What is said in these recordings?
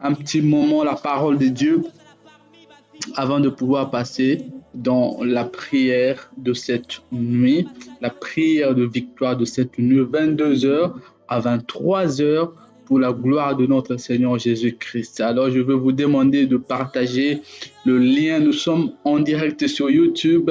un petit moment la parole de Dieu avant de pouvoir passer dans la prière de cette nuit, la prière de victoire de cette nuit, 22 h à 23 h pour la gloire de notre Seigneur Jésus-Christ. Alors, je veux vous demander de partager le lien. Nous sommes en direct sur YouTube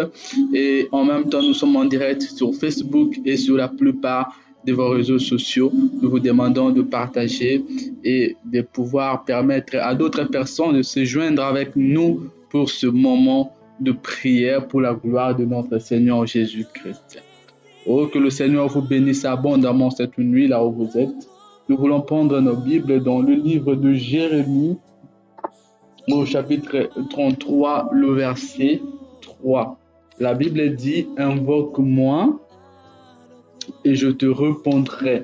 et en même temps, nous sommes en direct sur Facebook et sur la plupart de vos réseaux sociaux. Nous vous demandons de partager et de pouvoir permettre à d'autres personnes de se joindre avec nous pour ce moment de prière pour la gloire de notre Seigneur Jésus-Christ. Oh, que le Seigneur vous bénisse abondamment cette nuit là où vous êtes. Nous voulons prendre nos Bibles dans le livre de Jérémie, au chapitre 33, le verset 3. La Bible dit, « Invoque-moi et je te répondrai.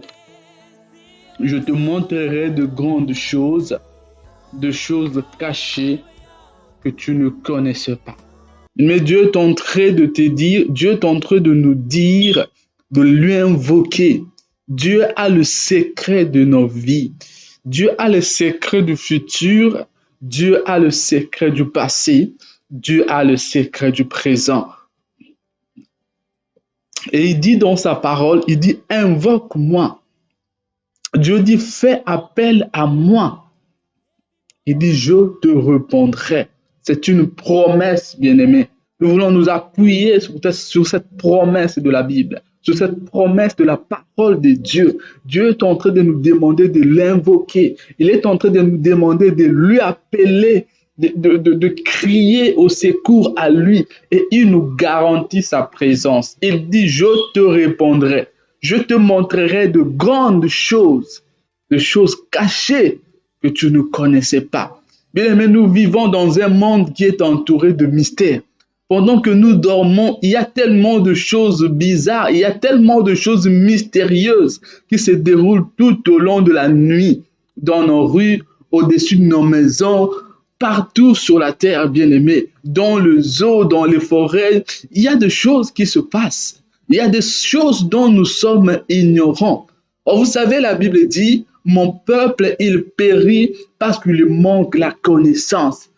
Je te montrerai de grandes choses, de choses cachées que tu ne connaissais pas. » Mais Dieu est en train de te dire, Dieu est en train de nous dire, de lui invoquer. Dieu a le secret de nos vies. Dieu a le secret du futur. Dieu a le secret du passé. Dieu a le secret du présent. Et il dit dans sa parole, il dit, invoque-moi. Dieu dit, fais appel à moi. Il dit, je te répondrai. C'est une promesse, bien-aimé. Nous voulons nous appuyer sur cette promesse de la Bible, sur cette promesse de la parole de Dieu. Dieu est en train de nous demander de l'invoquer. Il est en train de nous demander de lui appeler, de crier au secours à lui. Et il nous garantit sa présence. Il dit, je te répondrai. Je te montrerai de grandes choses, de choses cachées que tu ne connaissais pas. Bien aimé, nous vivons dans un monde qui est entouré de mystères. Pendant que nous dormons, il y a tellement de choses bizarres, il y a tellement de choses mystérieuses qui se déroulent tout au long de la nuit, dans nos rues, au-dessus de nos maisons, partout sur la terre, bien aimé, dans le zoo, dans les forêts. Il y a des choses qui se passent. Il y a des choses dont nous sommes ignorants. Or, vous savez, la Bible dit, mon peuple, il périt parce qu'il manque la connaissance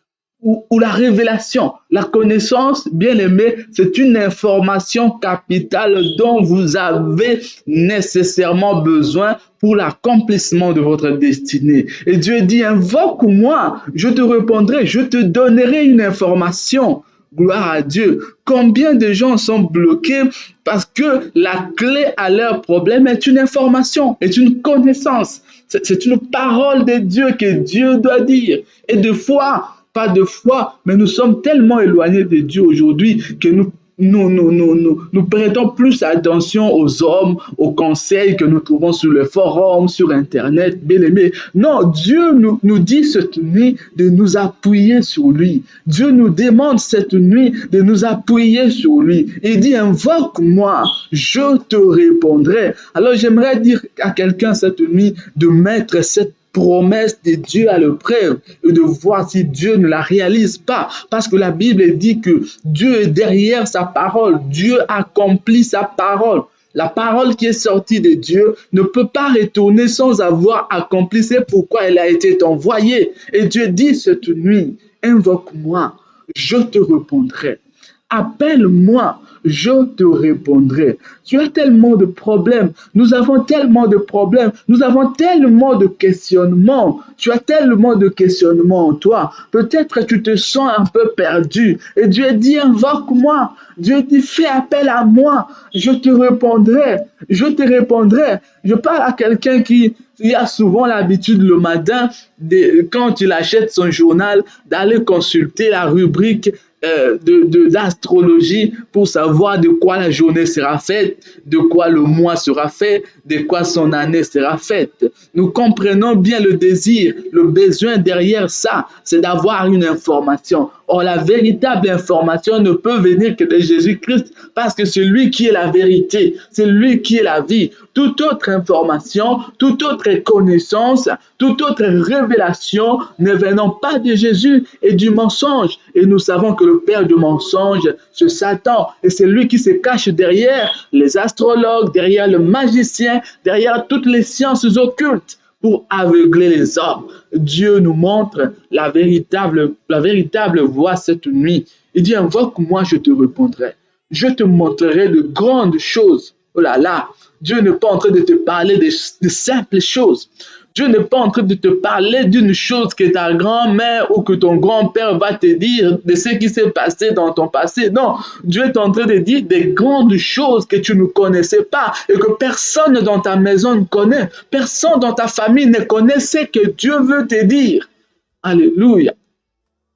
ou la révélation. La connaissance, bien aimé, c'est une information capitale dont vous avez nécessairement besoin pour l'accomplissement de votre destinée. Et Dieu dit, invoque-moi, je te répondrai, je te donnerai une information. Gloire à Dieu. Combien de gens sont bloqués parce que la clé à leur problème est une information, est une connaissance. C'est une parole de Dieu que Dieu doit dire. Et de fois, pas de foi, mais nous sommes tellement éloignés de Dieu aujourd'hui que nous prêtons plus attention aux hommes, aux conseils que nous trouvons sur les forums, sur Internet, bien aimé. Non, Dieu nous dit cette nuit de nous appuyer sur lui. Dieu nous demande cette nuit de nous appuyer sur lui. Il dit, invoque-moi, je te répondrai. Alors j'aimerais dire à quelqu'un cette nuit de mettre cette promesse de Dieu à l'épreuve et de voir si Dieu ne la réalise pas. Parce que la Bible dit que Dieu est derrière sa parole. Dieu accomplit sa parole. La parole qui est sortie de Dieu ne peut pas retourner sans avoir accompli. C'est pourquoi elle a été envoyée. Et Dieu dit cette nuit, invoque-moi, je te répondrai. Appelle-moi, je te répondrai. Tu as tellement de problèmes. Nous avons tellement de problèmes. Nous avons tellement de questionnements. Tu as tellement de questionnements en toi. Peut-être que tu te sens un peu perdu. Et Dieu dit, invoque-moi. Dieu dit, fais appel à moi. Je te répondrai. Je te répondrai. Je parle à quelqu'un qui a souvent l'habitude le matin, quand il achète son journal, d'aller consulter la rubrique d'astrologie pour savoir de quoi la journée sera faite, de quoi le mois sera fait, de quoi son année sera faite. Nous comprenons bien le désir, le besoin derrière ça, c'est d'avoir une information. Or, la véritable information ne peut venir que de Jésus-Christ parce que c'est lui qui est la vérité, c'est lui qui est la vie. Toute autre information, toute autre connaissance, toute autre révélation ne venant pas de Jésus et du mensonge. Et nous savons que le père du mensonge, c'est Satan. Et c'est lui qui se cache derrière les astrologues, derrière le magicien, derrière toutes les sciences occultes. pour aveugler les hommes. Dieu nous montre la véritable voie cette nuit. Il dit, invoque-moi, je te répondrai. Je te montrerai de grandes choses. Oh là là, Dieu n'est pas en train de te parler de simples choses. Dieu n'est pas en train de te parler d'une chose que ta grand-mère ou que ton grand-père va te dire de ce qui s'est passé dans ton passé. Non, Dieu est en train de dire des grandes choses que tu ne connaissais pas et que personne dans ta maison ne connaît. Personne dans ta famille ne connaît ce que Dieu veut te dire. Alléluia.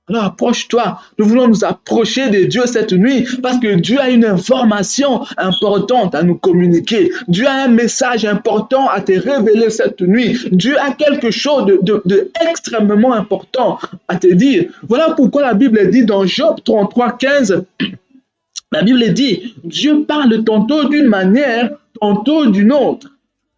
Alors approche-toi, nous voulons nous approcher de Dieu cette nuit parce que Dieu a une information importante à nous communiquer. Dieu a un message important à te révéler cette nuit. Dieu a quelque chose de extrêmement important à te dire. Voilà pourquoi la Bible dit dans Job 33:15, la Bible dit, Dieu parle tantôt d'une manière, tantôt d'une autre.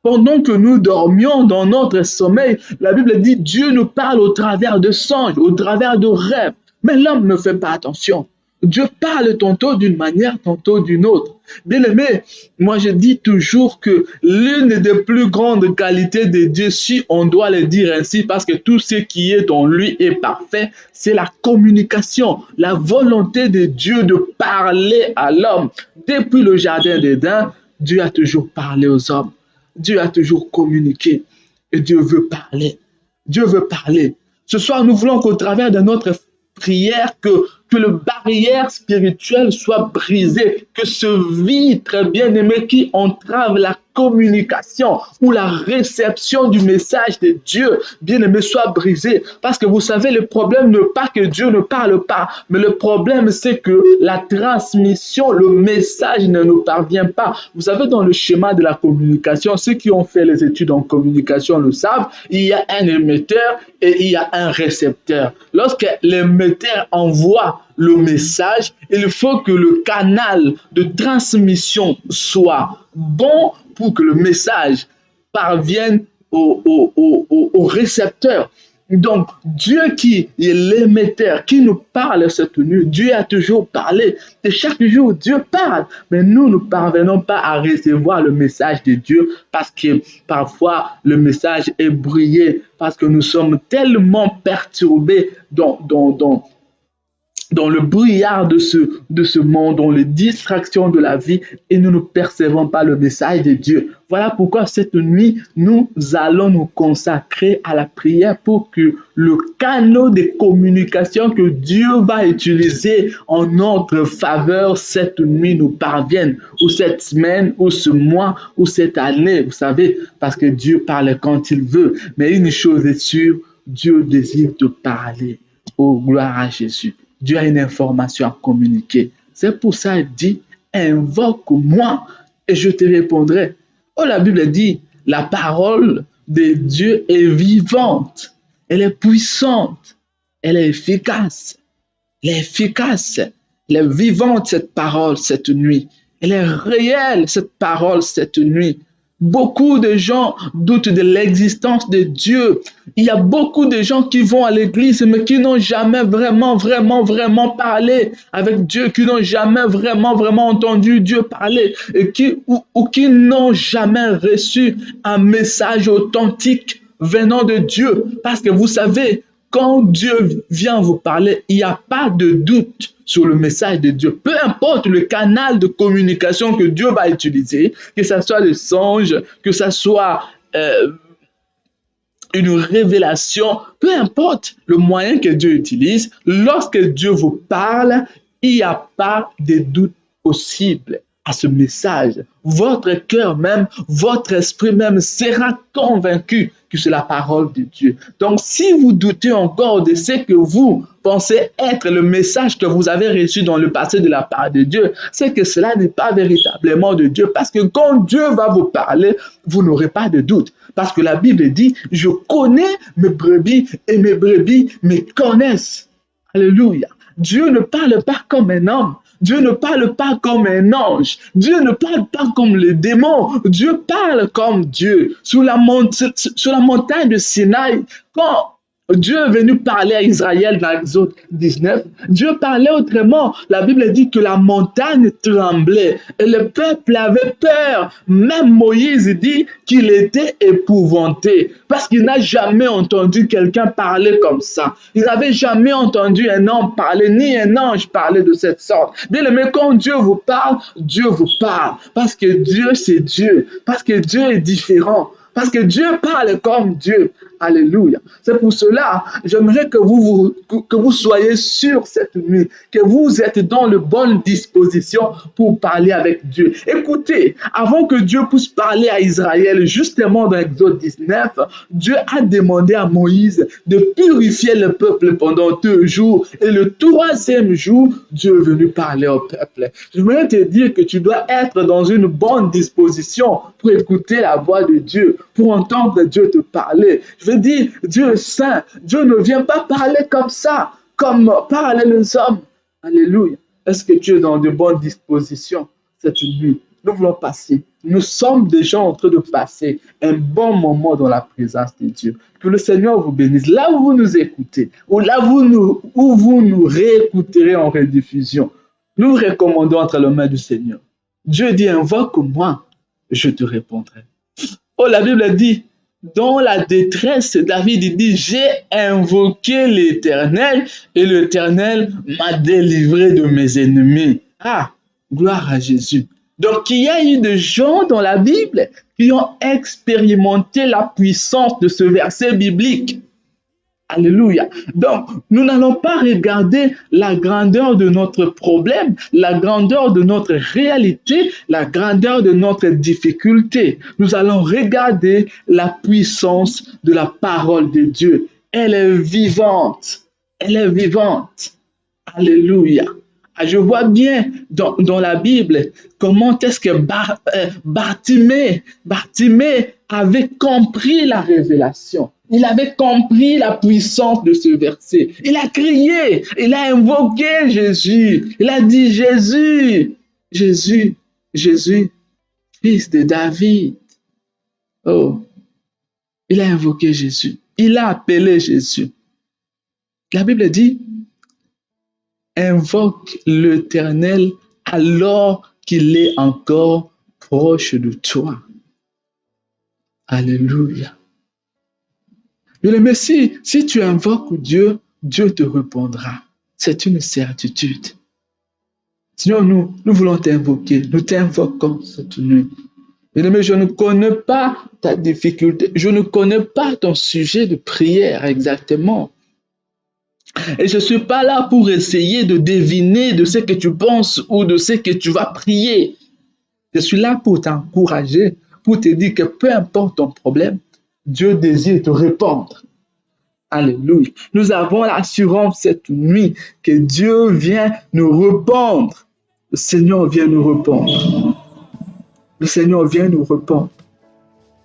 Pendant que nous dormions dans notre sommeil, la Bible dit Dieu nous parle au travers de songes, au travers de rêves. Mais l'homme ne fait pas attention. Dieu parle tantôt d'une manière, tantôt d'une autre. Bien aimé, moi je dis toujours que l'une des plus grandes qualités de Dieu, si on doit le dire ainsi, parce que tout ce qui est en lui est parfait, c'est la communication, la volonté de Dieu de parler à l'homme. Depuis le jardin d'Éden, Dieu a toujours parlé aux hommes. Dieu a toujours communiqué et Dieu veut parler. Dieu veut parler. Ce soir, nous voulons qu'au travers de notre prière, que le barrière spirituelle soit brisée, que ce vitre bien-aimé qui entrave la communication ou la réception du message de Dieu, bien-aimé, soit brisé. Parce que vous savez, le problème n'est pas que Dieu ne parle pas, mais le problème, c'est que la transmission, le message ne nous parvient pas. Vous savez, dans le schéma de la communication, ceux qui ont fait les études en communication le savent, il y a un émetteur et il y a un récepteur. Lorsque l'émetteur envoie le message, il faut que le canal de transmission soit bon pour que le message parvienne au récepteur. Donc, Dieu qui est l'émetteur, qui nous parle cette nuit, Dieu a toujours parlé. Et chaque jour, Dieu parle. Mais nous ne parvenons pas à recevoir le message de Dieu parce que parfois, le message est brouillé, parce que nous sommes tellement perturbés dans le brouillard de ce monde, dans les distractions de la vie, et nous ne percevons pas le message de Dieu. Voilà pourquoi cette nuit, nous allons nous consacrer à la prière pour que le canal de communication que Dieu va utiliser en notre faveur cette nuit nous parvienne, ou cette semaine, ou ce mois, ou cette année, vous savez, parce que Dieu parle quand il veut. Mais une chose est sûre, Dieu désire te parler. Oh, gloire à Jésus. Dieu a une information à communiquer. C'est pour ça qu'il dit, invoque-moi et je te répondrai. Oh, la Bible dit, la parole de Dieu est vivante, elle est puissante, elle est efficace. Elle est efficace, elle est vivante cette parole cette nuit. Elle est réelle cette parole cette nuit. Beaucoup de gens doutent de l'existence de Dieu. Il y a beaucoup de gens qui vont à l'église mais qui n'ont jamais vraiment parlé avec Dieu, qui n'ont jamais vraiment entendu Dieu parler et qui n'ont jamais reçu un message authentique venant de Dieu. Parce que vous savez, quand Dieu vient vous parler, il n'y a pas de doute sur le message de Dieu. Peu importe le canal de communication que Dieu va utiliser, que ce soit le songe, que ce soit une révélation, peu importe le moyen que Dieu utilise, lorsque Dieu vous parle, il n'y a pas de doute possible à ce message. Votre cœur même, votre esprit même sera convaincu que c'est la parole de Dieu. Donc, si vous doutez encore de ce que vous pensez être le message que vous avez reçu dans le passé de la part de Dieu, c'est que cela n'est pas véritablement de Dieu. Parce que quand Dieu va vous parler, vous n'aurez pas de doute. Parce que la Bible dit, je connais mes brebis et mes brebis me connaissent. Alléluia. Dieu ne parle pas comme un homme. Dieu ne parle pas comme un ange. Dieu ne parle pas comme les démons. Dieu parle comme Dieu. Sur la montagne de Sinaï, quand Dieu est venu parler à Israël dans Exode 19. Dieu parlait autrement. La Bible dit que la montagne tremblait et le peuple avait peur. Même Moïse dit qu'il était épouvanté parce qu'il n'a jamais entendu quelqu'un parler comme ça. Il n'avait jamais entendu un homme parler, ni un ange parler de cette sorte. Bien aimé, quand Dieu vous parle parce que Dieu, c'est Dieu, parce que Dieu est différent. Parce que Dieu parle comme Dieu. Alléluia. C'est pour cela, j'aimerais que vous soyez sûrs cette nuit, que vous êtes dans de bonnes dispositions pour parler avec Dieu. Écoutez, avant que Dieu puisse parler à Israël, justement dans Exode 19, Dieu a demandé à Moïse de purifier le peuple pendant 2 jours. Et le 3e jour, Dieu est venu parler au peuple. J'aimerais te dire que tu dois être dans une bonne disposition pour écouter la voix de Dieu, pour entendre Dieu te parler. Je veux dire, Dieu est saint. Dieu ne vient pas parler comme ça, comme parlent les hommes. Alléluia. Est-ce que tu es dans de bonnes dispositions cette nuit? Nous voulons passer. Nous sommes déjà en train de passer un bon moment dans la présence de Dieu. Que le Seigneur vous bénisse. Là où vous nous écoutez, ou là où vous nous réécouterez en rediffusion, nous vous recommandons entre les mains du Seigneur. Dieu dit, invoque-moi, je te répondrai. Oh, la Bible dit, dans la détresse, David dit, j'ai invoqué l'Éternel et l'Éternel m'a délivré de mes ennemis. Ah, gloire à Jésus. Donc, il y a eu des gens dans la Bible qui ont expérimenté la puissance de ce verset biblique. Alléluia. Donc, nous n'allons pas regarder la grandeur de notre problème, la grandeur de notre réalité, la grandeur de notre difficulté. Nous allons regarder la puissance de la parole de Dieu. Elle est vivante. Elle est vivante. Alléluia. Je vois bien dans la Bible comment est-ce que Bartimée avait compris la révélation. Il avait compris la puissance de ce verset. Il a crié, il a invoqué Jésus. Il a dit, Jésus, Jésus, Jésus, fils de David. Oh, il a invoqué Jésus. Il a appelé Jésus. La Bible dit, invoque l'Éternel alors qu'il est encore proche de toi. Alléluia. Mais si tu invoques Dieu, Dieu te répondra. C'est une certitude. Sinon, nous voulons t'invoquer. Nous t'invoquons cette nuit. Mais je ne connais pas ta difficulté. Je ne connais pas ton sujet de prière exactement. Et je ne suis pas là pour essayer de deviner de ce que tu penses ou de ce que tu vas prier. Je suis là pour t'encourager, pour te dire que peu importe ton problème, Dieu désire te répondre. Alléluia. Nous avons l'assurance cette nuit que Dieu vient nous répondre. Le Seigneur vient nous répondre. Le Seigneur vient nous répondre.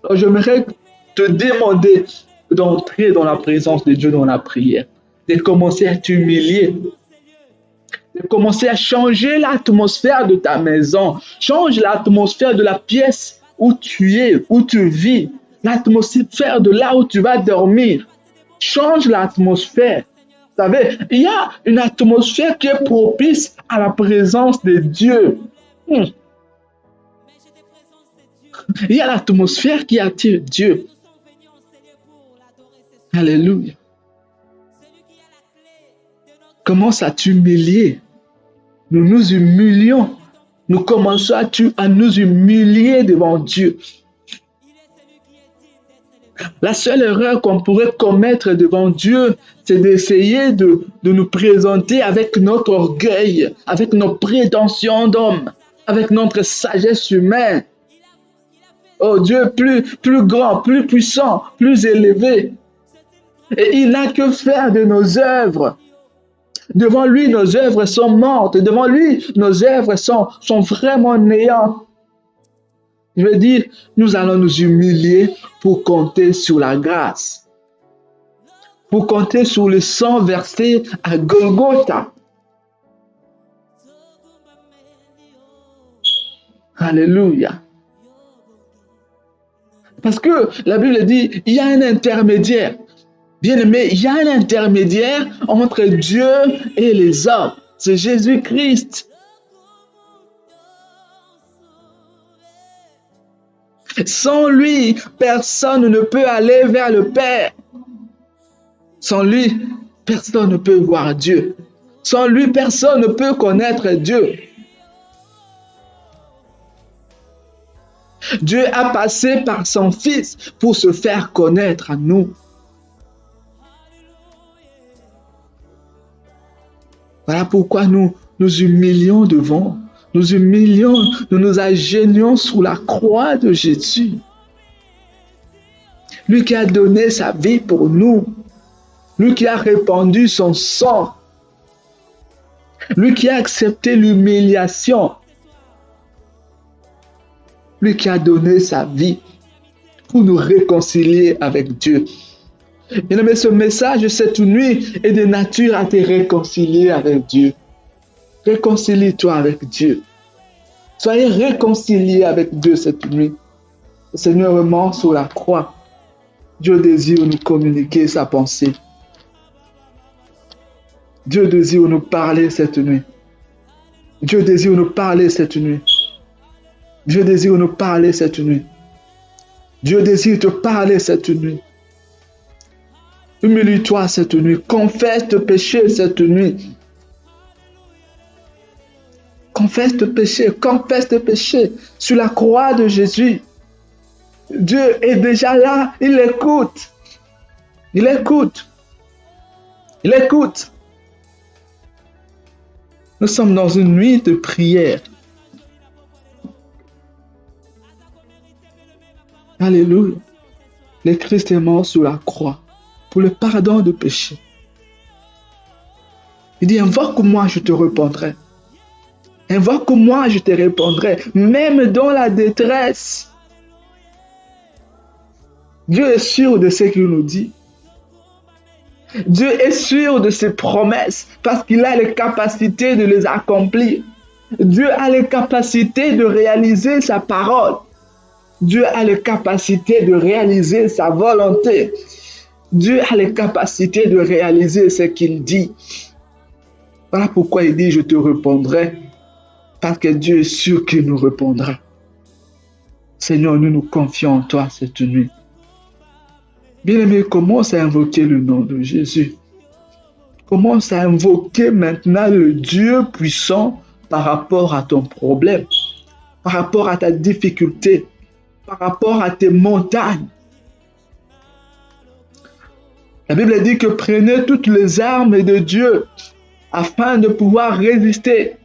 Alors, j'aimerais te demander d'entrer dans la présence de Dieu dans la prière, de commencer à t'humilier, de commencer à changer l'atmosphère de ta maison. Change l'atmosphère de la pièce où tu es, où tu vis, l'atmosphère de là où tu vas dormir. Change l'atmosphère. Vous savez, il y a une atmosphère qui est propice à la présence de Dieu. Il y a l'atmosphère qui attire Dieu. Alléluia. Commence à t'humilier. Nous nous humilions. Nous commençons à nous humilier devant Dieu. La seule erreur qu'on pourrait commettre devant Dieu, c'est d'essayer de nous présenter avec notre orgueil, avec nos prétentions d'homme, avec notre sagesse humaine. Oh, Dieu est plus grand, plus puissant, plus élevé. Et il n'a que faire de nos œuvres. Devant lui, nos œuvres sont mortes. Devant lui, nos œuvres sont vraiment néantes. Je veux dire, nous allons nous humilier pour compter sur la grâce. Pour compter sur le sang versé à Golgotha. Alléluia. Parce que la Bible dit, il y a un intermédiaire. Bien-aimé, il y a un intermédiaire entre Dieu et les hommes. C'est Jésus-Christ. Sans lui, personne ne peut aller vers le Père. Sans lui, personne ne peut voir Dieu. Sans lui, personne ne peut connaître Dieu. Dieu a passé par son Fils pour se faire connaître à nous. Voilà pourquoi nous nous humilions devant, nous humilions, nous nous agenouillons sous la croix de Jésus. Lui qui a donné sa vie pour nous, lui qui a répandu son sang, lui qui a accepté l'humiliation, lui qui a donné sa vie pour nous réconcilier avec Dieu. Bien-aimé, ce message cette nuit est de nature à te réconcilier avec Dieu. Réconcilie-toi avec Dieu. Soyez réconciliés avec Dieu cette nuit. Le Seigneur est mort sur la croix. Dieu désire nous communiquer sa pensée. Dieu désire nous parler cette nuit. Dieu désire nous parler cette nuit. Dieu désire nous parler cette nuit. Dieu désire te parler cette nuit. Humilie-toi cette nuit. Confesse tes péchés cette nuit. Confesse tes péchés sur la croix de Jésus. Dieu est déjà là, il écoute. Il écoute. Il écoute. Nous sommes dans une nuit de prière. Alléluia. Le Christ est mort sur la croix pour le pardon de péché. Il dit, invoque-moi, je te répondrai. Invoque-moi, je te répondrai, même dans la détresse. Dieu est sûr de ce qu'il nous dit. Dieu est sûr de ses promesses parce qu'il a les capacités de les accomplir. Dieu a les capacités de réaliser sa parole. Dieu a les capacités de réaliser sa volonté. Dieu a les capacités de réaliser ce qu'il dit. Voilà pourquoi il dit, je te répondrai. Parce que Dieu est sûr qu'il nous répondra. Seigneur, nous nous confions en toi cette nuit. Bien-aimé, commence à invoquer le nom de Jésus. Commence à invoquer maintenant le Dieu puissant par rapport à ton problème, par rapport à ta difficulté, par rapport à tes montagnes. La Bible dit que prenez toutes les armes de Dieu afin de pouvoir résister.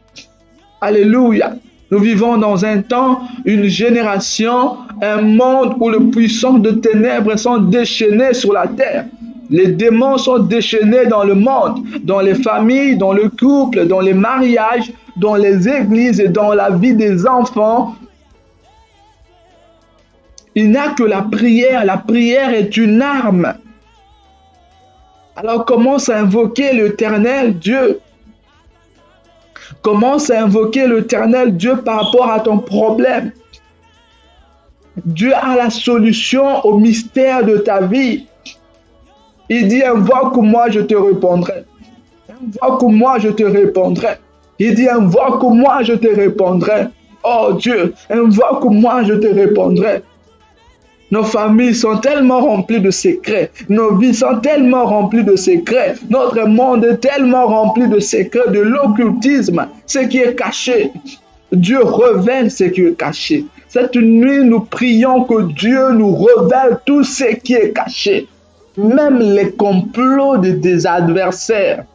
Alléluia. Nous vivons dans un temps, une génération, un monde où les puissants de ténèbres sont déchaînés sur la terre. Les démons sont déchaînés dans le monde, dans les familles, dans le couple, dans les mariages, dans les églises et dans la vie des enfants. Il n'y a que la prière. La prière est une arme. Alors commence à invoquer l'Éternel Dieu. Commence à invoquer l'Éternel Dieu par rapport à ton problème. Dieu a la solution au mystère de ta vie. Il dit, invoque-moi, je te répondrai. Invoque-moi, je te répondrai. Il dit, invoque-moi, je te répondrai. Oh Dieu, invoque-moi, je te répondrai. Nos familles sont tellement remplies de secrets. Nos vies sont tellement remplies de secrets. Notre monde est tellement rempli de secrets, de l'occultisme, ce qui est caché. Dieu révèle ce qui est caché. Cette nuit, nous prions que Dieu nous révèle tout ce qui est caché. Même les complots des adversaires.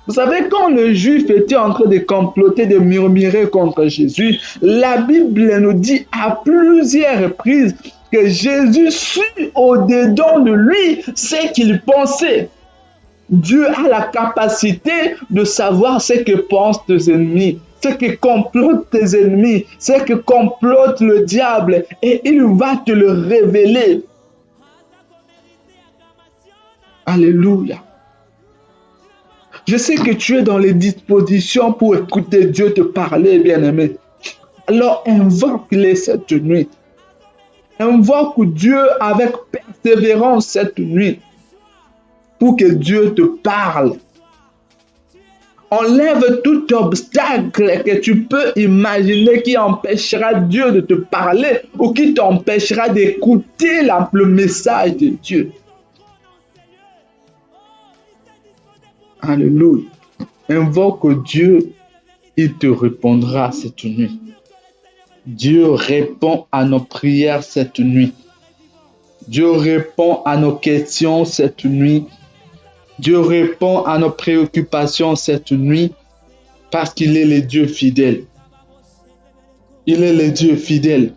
Vous savez, quand les Juifs étaient en train de comploter, de murmurer contre Jésus, la Bible nous dit à plusieurs reprises que Jésus sut au-dedans de lui ce qu'il pensait. Dieu a la capacité de savoir ce que pensent tes ennemis, ce que complotent tes ennemis, ce que complote le diable, et il va te le révéler. Alléluia. Je sais que tu es dans les dispositions pour écouter Dieu te parler, bien-aimé. Alors invoque-les cette nuit. Invoque Dieu avec persévérance cette nuit. pour que Dieu te parle. Enlève tout obstacle que tu peux imaginer qui empêchera Dieu de te parler ou qui t'empêchera d'écouter le message de Dieu. Alléluia. Invoque Dieu, il te répondra cette nuit. Dieu répond à nos prières cette nuit. Dieu répond à nos questions cette nuit. Dieu répond à nos préoccupations cette nuit parce qu'il est le Dieu fidèle. Il est le Dieu fidèle.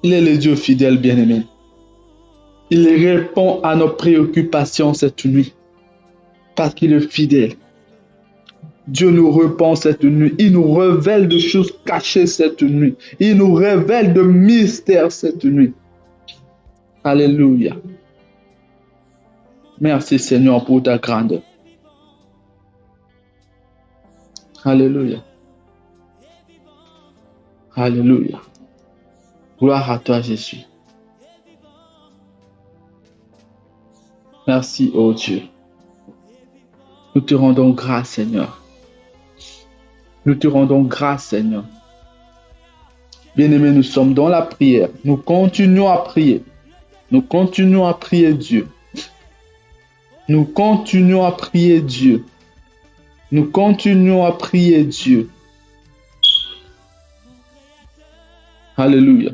Il est le Dieu fidèle, bien-aimé. Il répond à nos préoccupations cette nuit parce qu'il est fidèle. Dieu nous répond cette nuit. Il nous révèle des choses cachées cette nuit. Il nous révèle de mystères cette nuit. Alléluia. Merci Seigneur pour ta grandeur. Alléluia. Alléluia. Gloire à toi Jésus. Merci, ô Dieu. Nous te rendons grâce, Seigneur. Nous te rendons grâce, Seigneur. Bien-aimés, nous sommes dans la prière. Nous continuons à prier. Nous continuons à prier Dieu. Nous continuons à prier Dieu. Nous continuons à prier Dieu. Alléluia.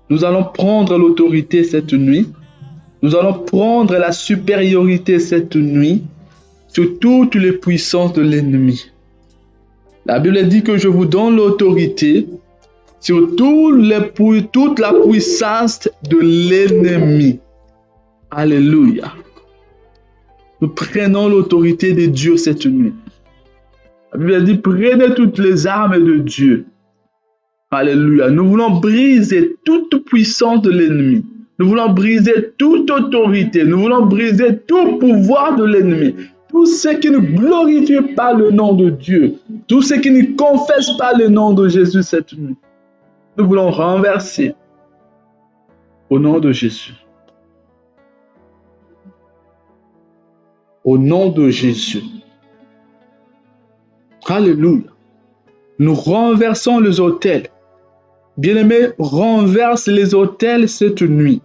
Nous allons prendre l'autorité cette nuit. Nous allons prendre la supériorité cette nuit sur toutes les puissances de l'ennemi. La Bible dit que je vous donne l'autorité sur toute la puissance de l'ennemi. Alléluia. Nous prenons l'autorité de Dieu cette nuit. La Bible dit, prenez toutes les armes de Dieu. Alléluia. Nous voulons briser toute puissance de l'ennemi. Nous voulons briser toute autorité. Nous voulons briser tout pouvoir de l'ennemi. Tout ce qui ne glorifie pas le nom de Dieu. Tout ce qui ne confesse pas le nom de Jésus cette nuit. Nous voulons renverser au nom de Jésus. Au nom de Jésus. Alléluia. Nous renversons les autels. Bien-aimés, renverse les autels cette nuit.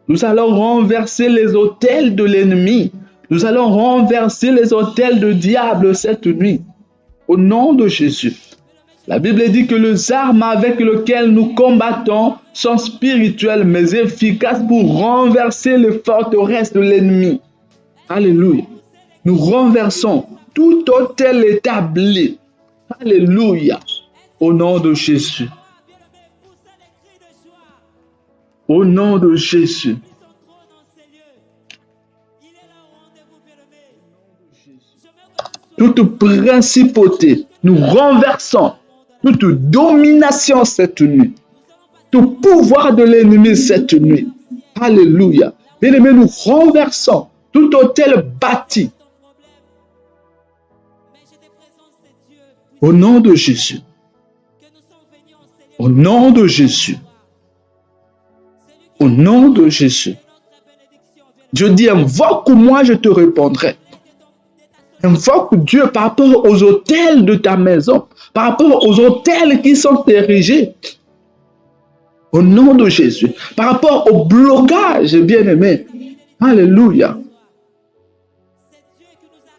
Nous allons renverser les autels de l'ennemi. Nous allons renverser les autels du diable cette nuit. Au nom de Jésus. La Bible dit que les armes avec lesquelles nous combattons sont spirituelles mais efficaces pour renverser les forteresses de l'ennemi. Alléluia. Nous renversons tout autel établi. Alléluia. Au nom de Jésus. Au nom de Jésus. Toute principauté, nous renversons toute domination cette nuit. Tout pouvoir de l'ennemi cette nuit. Alléluia. Bien-aimés, nous renversons tout autel bâti. Au nom de Jésus. Au nom de Jésus. Au nom de Jésus. Dieu dit, invoque-moi, je te répondrai. Invoque Dieu par rapport aux autels de ta maison, par rapport aux autels qui sont érigés. Au nom de Jésus. Par rapport au blocage, bien-aimé. Alléluia.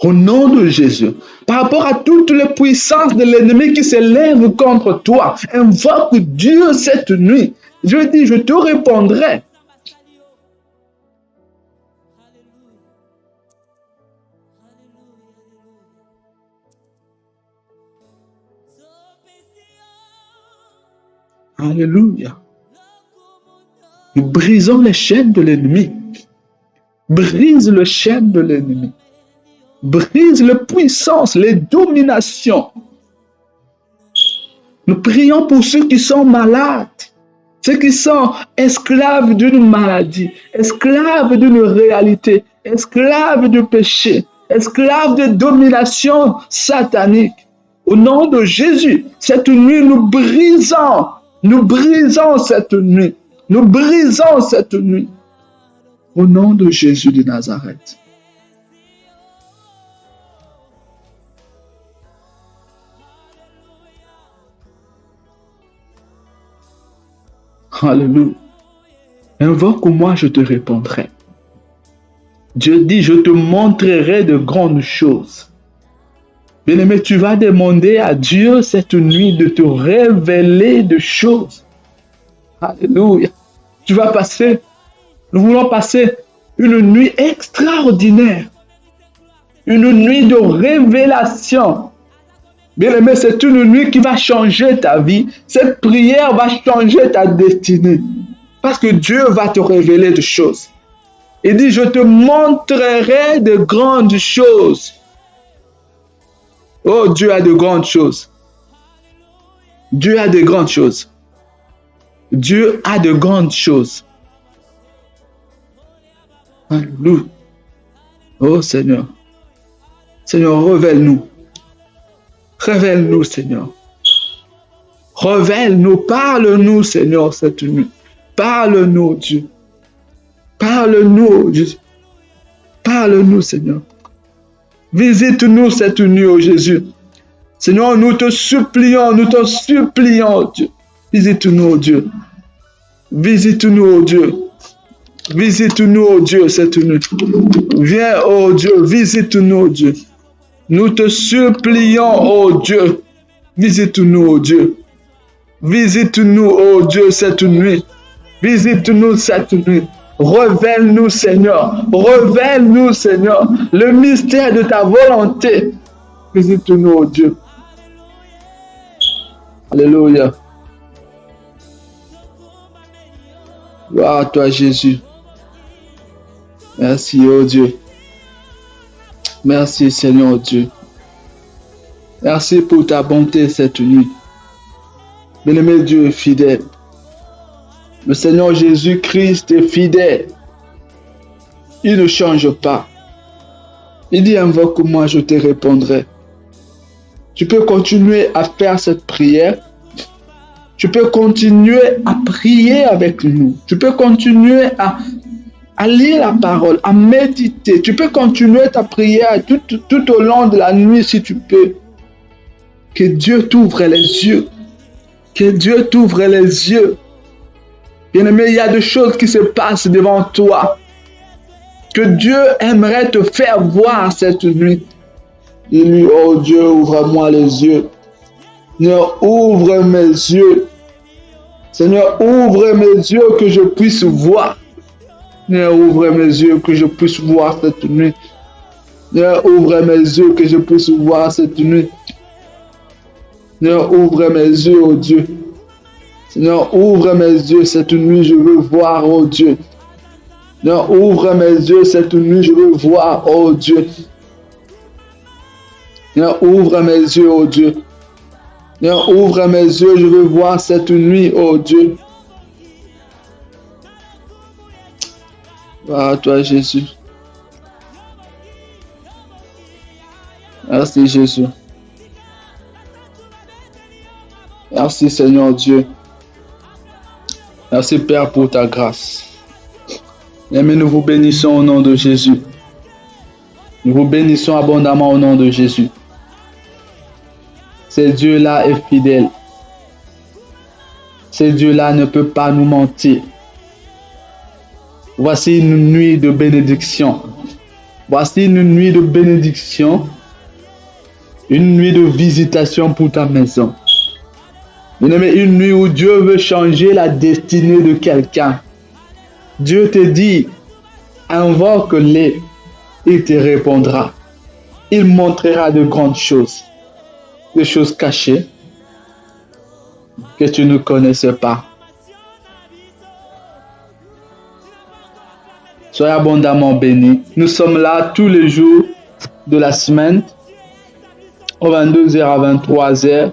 Au nom de Jésus. Par rapport à toutes les puissances de l'ennemi qui s'élèvent contre toi. Invoque Dieu cette nuit. Je dis, je te répondrai. Alléluia. Nous brisons les chaînes de l'ennemi. Brise les chaînes de l'ennemi. Brise les puissances, les dominations. Nous prions pour ceux qui sont malades. Ceux qui sont esclaves d'une maladie, esclaves d'une réalité, esclaves du péché, esclaves de domination satanique. Au nom de Jésus, cette nuit, nous brisons cette nuit. Nous brisons cette nuit. Au nom de Jésus de Nazareth. Alléluia. Invoque-moi, je te répondrai. Dieu dit, je te montrerai de grandes choses. Bien-aimé, tu vas demander à Dieu cette nuit de te révéler de choses. Alléluia. Tu vas passer, nous voulons passer une nuit extraordinaire. Une nuit de révélation. Bien-aimé, c'est une nuit qui va changer ta vie. Cette prière va changer ta destinée. Parce que Dieu va te révéler des choses. Il dit, je te montrerai de grandes choses. Oh, Dieu a de grandes choses. Dieu a de grandes choses. Dieu a de grandes choses. Alléluia. Oh Seigneur. Seigneur, révèle-nous. Révèle-nous, Seigneur. Révèle-nous, parle-nous, Seigneur, cette nuit. Parle-nous, Dieu. Parle-nous, Dieu. Parle-nous, Seigneur. Visite-nous cette nuit, oh Jésus. Seigneur, nous te supplions, Dieu. Visite-nous, oh Dieu. Visite-nous, oh Dieu. Visite-nous, oh Dieu, cette nuit. Viens, oh Dieu, visite-nous, oh Dieu. Nous te supplions, oh Dieu. Visite-nous, oh Dieu. Visite-nous, oh Dieu, cette nuit. Visite-nous cette nuit. Révèle-nous, Seigneur. Révèle-nous, Seigneur, le mystère de ta volonté. Visite-nous, oh Dieu. Alléluia. Gloire à toi, Jésus. Merci, oh Dieu. Merci, Seigneur Dieu. Merci pour ta bonté cette nuit. Bien-aimé, Dieu est fidèle. Le Seigneur Jésus-Christ est fidèle. Il ne change pas. Il dit, invoque-moi, je te répondrai. Tu peux continuer à faire cette prière. Tu peux continuer à prier avec nous. Tu peux continuer à lire la parole, à méditer. Tu peux continuer ta prière tout au long de la nuit si tu peux. Que Dieu t'ouvre les yeux. Que Dieu t'ouvre les yeux. Bien-aimé, il y a des choses qui se passent devant toi. Que Dieu aimerait te faire voir cette nuit. Dis-lui, oh Dieu, ouvre-moi les yeux. Seigneur, ouvre mes yeux. Seigneur, ouvre mes yeux que je puisse voir. Seigneur, ouvre mes yeux que je puisse voir cette nuit. Seigneur, ouvre mes yeux que je puisse voir cette nuit. Seigneur, ouvre mes yeux, oh Dieu. Seigneur, ouvre mes yeux cette nuit, je veux voir, oh Dieu. Seigneur, ouvre mes yeux cette nuit, je veux voir, oh Dieu. Seigneur, ouvre mes yeux, oh Dieu. Seigneur, ouvre mes yeux, je veux voir cette nuit, oh Dieu. Gloire à toi, Jésus. Merci, Jésus. Merci, Seigneur Dieu. Merci, Père, pour ta grâce. Et nous vous bénissons au nom de Jésus. Nous vous bénissons abondamment au nom de Jésus. Ce Dieu-là est fidèle. Ce Dieu-là ne peut pas nous mentir. Voici une nuit de bénédiction. Voici une nuit de bénédiction. Une nuit de visitation pour ta maison. Une nuit où Dieu veut changer la destinée de quelqu'un. Dieu te dit, invoque-le, il te répondra. Il montrera de grandes choses, des choses cachées que tu ne connaissais pas. Soyez abondamment bénis. Nous sommes là tous les jours de la semaine, aux 22h à 23h,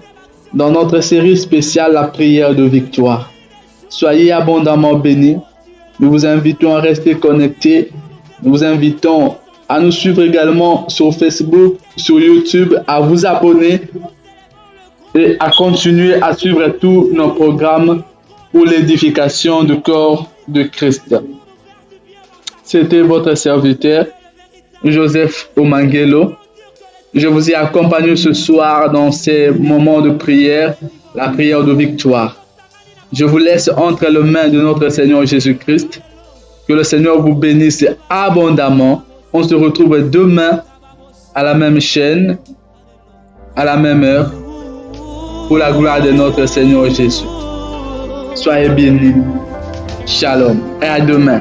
dans notre série spéciale, la prière de victoire. Soyez abondamment bénis. Nous vous invitons à rester connectés. Nous vous invitons à nous suivre également sur Facebook, sur YouTube, à vous abonner et à continuer à suivre tous nos programmes pour l'édification du corps de Christ. C'était votre serviteur, Joseph Omangelo. Je vous ai accompagné ce soir dans ces moments de prière, la prière de victoire. Je vous laisse entre les mains de notre Seigneur Jésus-Christ. Que le Seigneur vous bénisse abondamment. On se retrouve demain à la même chaîne, à la même heure, pour la gloire de notre Seigneur Jésus. Soyez bénis. Shalom et à demain.